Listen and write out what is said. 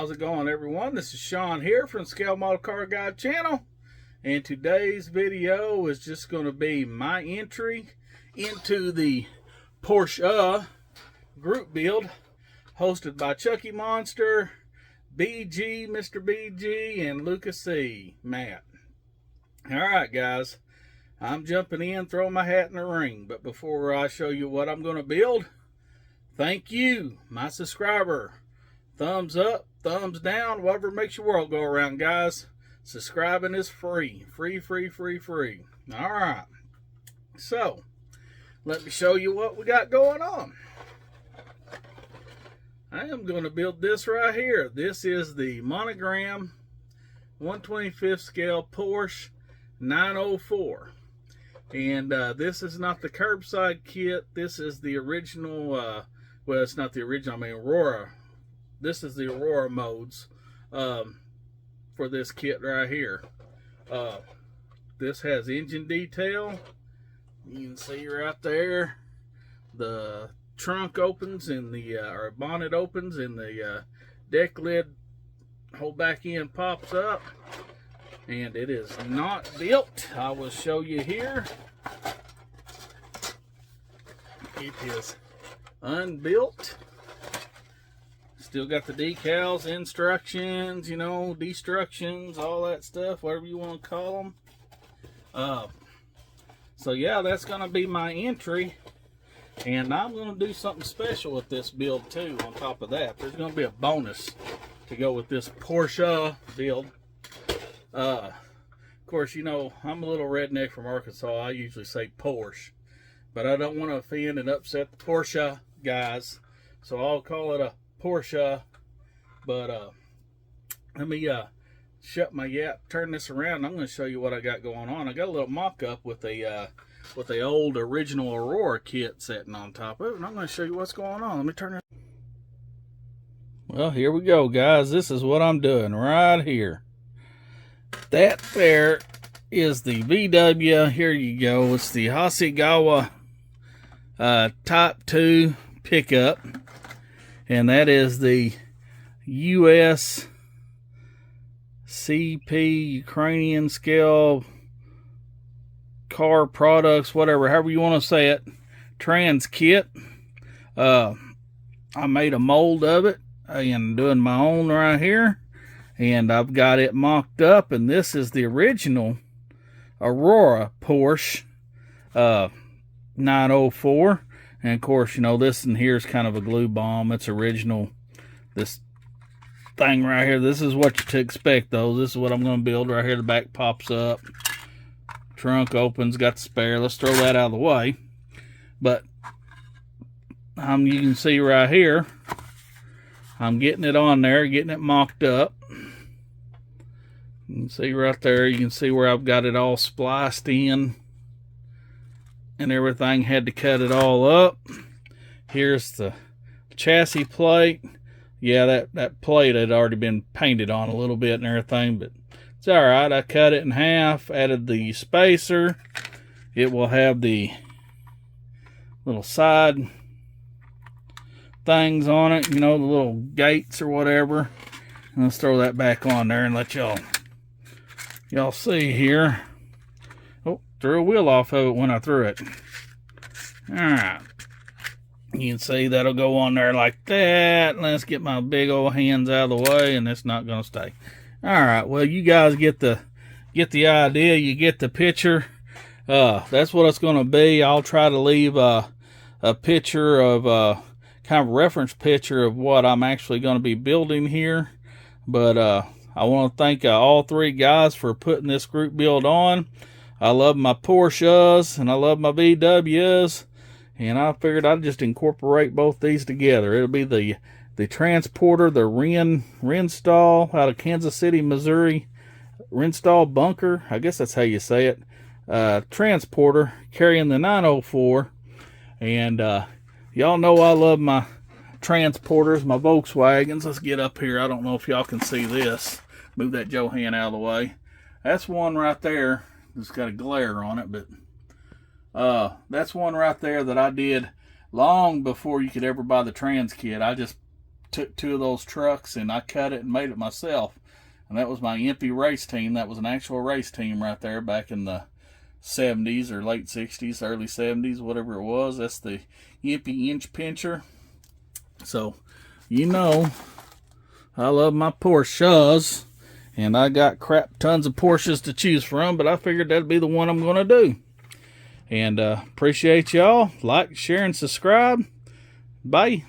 How's it going, everyone? This is Sean here from Scale Model Car Guide channel, and today's video is just going to be my entry into the Porsche group build hosted by Chucky Monster, BG, Mr. BG, and Lucas C. Matt. Alright guys, I'm jumping in, throwing my hat in the ring, but before I show you what I'm going to build, thank you, my subscriber. Thumbs up, thumbs down, whatever makes your world go around, guys. Subscribing is free. Free. Alright. So, let me show you what we got going on. I am going to build this right here. This is the Monogran 1/25th scale Porsche 904. And this is not the curbside kit. This is the original, well, it's not the original, I mean Aurora. This is the Aurora modes for this kit right here. This has engine detail. You can see right there. The trunk opens and the or bonnet opens and the deck lid whole back end pops up. And it is not built. I will show you here. It is unbuilt. Still got the decals, instructions, you know, destructions, all that stuff, whatever you want to call them. So yeah, that's going to be my entry. And I'm going to do something special with this build too on top of that. There's going to be a bonus to go with this Porsche build. Of course, you know, I'm a little redneck from Arkansas. I usually say Porsche. But I don't want to offend and upset the Porsche guys. So I'll call it a Porsche. But let me shut my yap, turn this around. I'm going to show you what I got going on. I got a little mock-up with a old original Aurora kit sitting on top of it. And I'm going to show you what's going on. Let me turn it. Well, here we go, guys. This is what I'm doing right here. That there is the VW. Here you go. It's the Hasegawa Type 2 pickup. And that is the US CP Ukrainian scale car products, whatever, however you want to say it, trans kit. I made a mold of it and doing my own right here. And I've got it mocked up, and this is the original Aurora Porsche 904. And of course, you know, this in here is kind of a glue bomb. It's original. This thing right here, this is what you to expect, though. This is what I'm going to build right here. The back pops up. Trunk opens, got the spare. Let's throw that out of the way. But you can see right here, I'm getting it on there, getting it mocked up. You can see right there, you can see where I've got it all spliced in and everything. Had to cut it all up. Here's the chassis plate. Yeah, that plate had already been painted on a little bit and everything, but it's alright. I cut it in half, added the spacer. It will have the little side things on it, you know, the little gates or whatever. And let's throw that back on there and let y'all see here. Oh, threw a wheel off of it when I threw it. Alright. You can see that'll go on there like that. Let's get my big old hands out of the way, and it's not going to stay. Alright, well, you guys get the idea. You get the picture. That's what it's going to be. I'll try to leave a picture of kind of a reference picture of what I'm actually going to be building here. But I want to thank all three guys for putting this group build on. I love my Porsches and I love my VWs, and I figured I'd just incorporate both these together. It'll be the transporter, the Renstall out of Kansas City, Missouri. Renstall bunker, I guess that's how you say it. Transporter carrying the 904. And y'all know I love my transporters, my Volkswagens. Let's get up here. I don't know if y'all can see this. Move that Johan out of the way. That's one right there. It's got a glare on it, but that's one right there that I did long before you could ever buy the trans kit. I just took two of those trucks and I cut it and made it myself. And that was my Impy race team. That was an actual race team right there back in the 70s or late 60s, early 70s, whatever it was. That's the Impy inch pincher. So, you know, I love my Porsches. And I got crap tons of Porsches to choose from, but I figured that'd be the one I'm going to do. And appreciate y'all. Like, share, and subscribe. Bye.